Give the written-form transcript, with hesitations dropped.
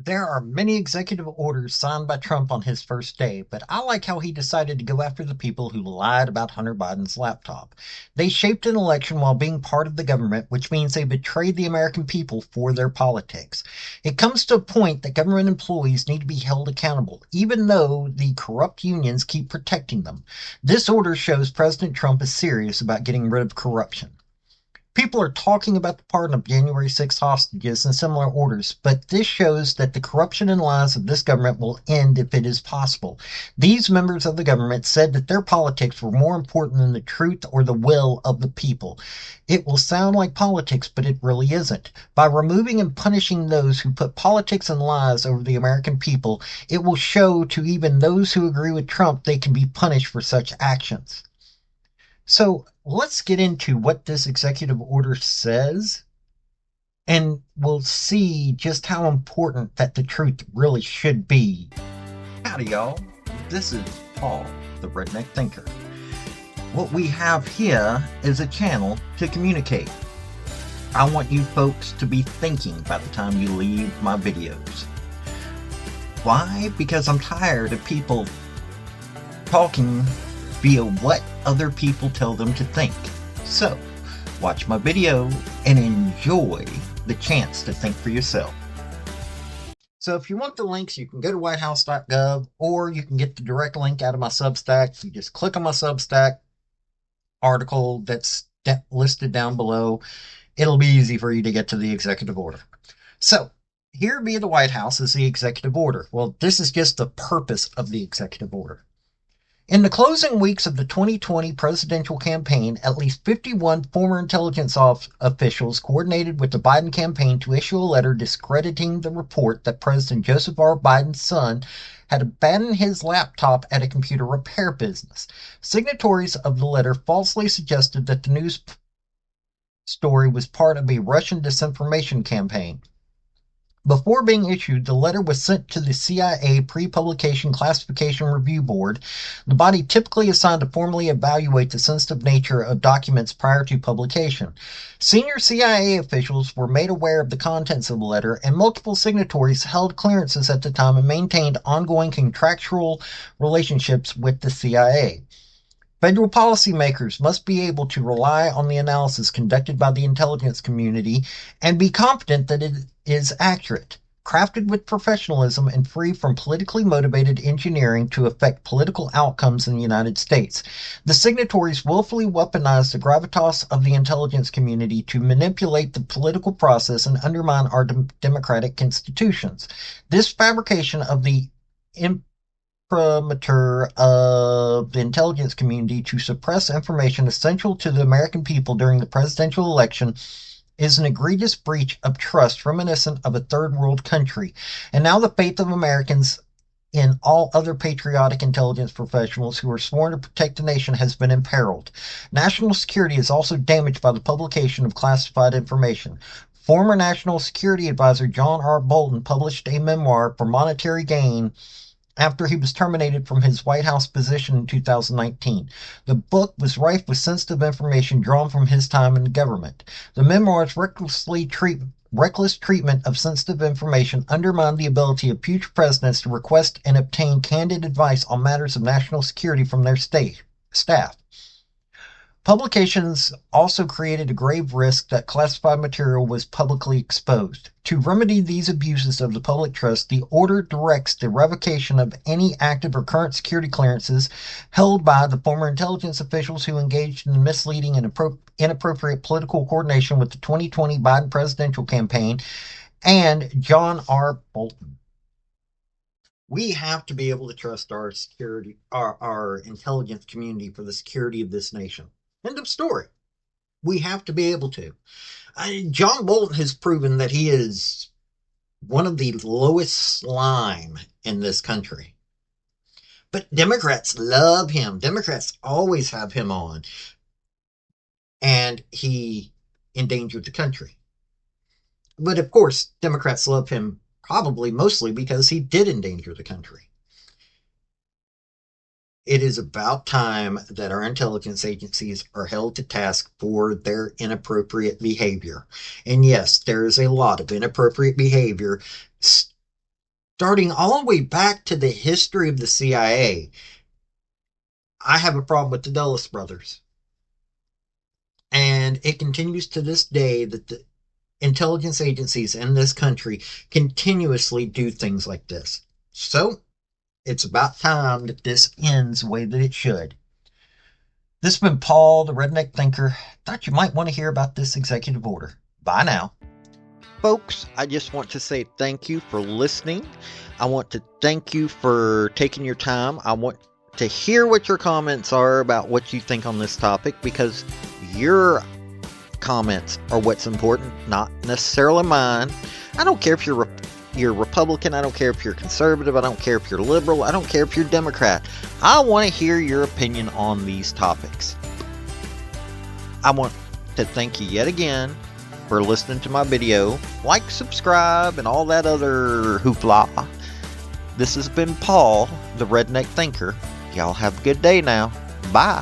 There are many executive orders signed by Trump on his first day, but I like how he decided to go after the people who lied about Hunter Biden's laptop. They shaped an election while being part of the government, which means they betrayed the American people for their politics. It comes to a point that government employees need to be held accountable, even though the corrupt unions keep protecting them. This order shows President Trump is serious about getting rid of corruption. People are talking about the pardon of January 6th hostages and similar orders, but this shows that the corruption and lies of this government will end if it is possible. These members of the government said that their politics were more important than the truth or the will of the people. It will sound like politics, but it really isn't. By removing and punishing those who put politics and lies over the American people, it will show to even those who agree with Trump they can be punished for such actions. So let's get into what this executive order says, and we'll see just how important that the truth really should be. Howdy, y'all. This is Paul, the Redneck Thinker. What we have here is a channel to communicate. I want you folks to be thinking by the time you leave my videos. Why? Because I'm tired of people talking via what other people tell them to think. So, watch my video and enjoy the chance to think for yourself. So if you want the links, you can go to whitehouse.gov, or you can get the direct link out of my Substack. You just click on my Substack article that's listed down below. It'll be easy for you to get to the executive order. So, here via the White House is the executive order. Well, this is just the purpose of the executive order. In the closing weeks of the 2020 presidential campaign, at least 51 former intelligence officials coordinated with the Biden campaign to issue a letter discrediting the report that President Joseph R. Biden's son had abandoned his laptop at a computer repair business. Signatories of the letter falsely suggested that the news story was part of a Russian disinformation campaign. Before being issued, the letter was sent to the CIA Pre-Publication Classification Review Board, the body typically assigned to formally evaluate the sensitive nature of documents prior to publication. Senior CIA officials were made aware of the contents of the letter, and multiple signatories held clearances at the time and maintained ongoing contractual relationships with the CIA. Federal policymakers must be able to rely on the analysis conducted by the intelligence community and be confident that it is accurate, crafted with professionalism, and free from politically motivated engineering to affect political outcomes in the United States. The signatories willfully weaponized the gravitas of the intelligence community to manipulate the political process and undermine our democratic institutions. This fabrication of the imprimatur of the intelligence community to suppress information essential to the American people during the presidential election is an egregious breach of trust reminiscent of a third world country, and now the faith of Americans in all other patriotic intelligence professionals who are sworn to protect the nation has been imperiled. National security is also damaged by the publication of classified information. Former National Security Advisor John R. Bolton published a memoir for monetary gain after he was terminated from his White House position in 2019. The book was rife with sensitive information drawn from his time in the government. The memoir's reckless treatment of sensitive information undermined the ability of future presidents to request and obtain candid advice on matters of national security from their staff. Publications also created a grave risk that classified material was publicly exposed. To remedy these abuses of the public trust, the order directs the revocation of any active or current security clearances held by the former intelligence officials who engaged in misleading and inappropriate political coordination with the 2020 Biden presidential campaign, and John R. Bolton. We have to be able to trust our security, our intelligence community for the security of this nation. End of story. We have to be able to. John Bolton has proven that he is one of the lowest slime in this country. But Democrats love him. Democrats always have him on. And he endangered the country. But of course, Democrats love him probably mostly because he did endanger the country. It is about time that our intelligence agencies are held to task for their inappropriate behavior. And yes, there is a lot of inappropriate behavior starting all the way back to the history of the CIA, I have a problem with the Dulles brothers. And it continues to this day that the intelligence agencies in this country continuously do things like this. So it's about time that this ends the way that it should. This has been Paul, the Redneck Thinker. Thought you might want to hear about this executive order. Bye now. Folks, I just want to say thank you for listening. I want to thank you for taking your time. I want to hear what your comments are about what you think on this topic, because your comments are what's important, not necessarily mine. I don't care if you're Republican, I don't care if you're conservative, I don't care if you're liberal, I don't care if you're Democrat. I want to hear your opinion on these topics. I want to thank you yet again for listening to my video. Like, subscribe, and all that other hoopla. This has been Paul, the Redneck Thinker. Y'all have a good day now. Bye.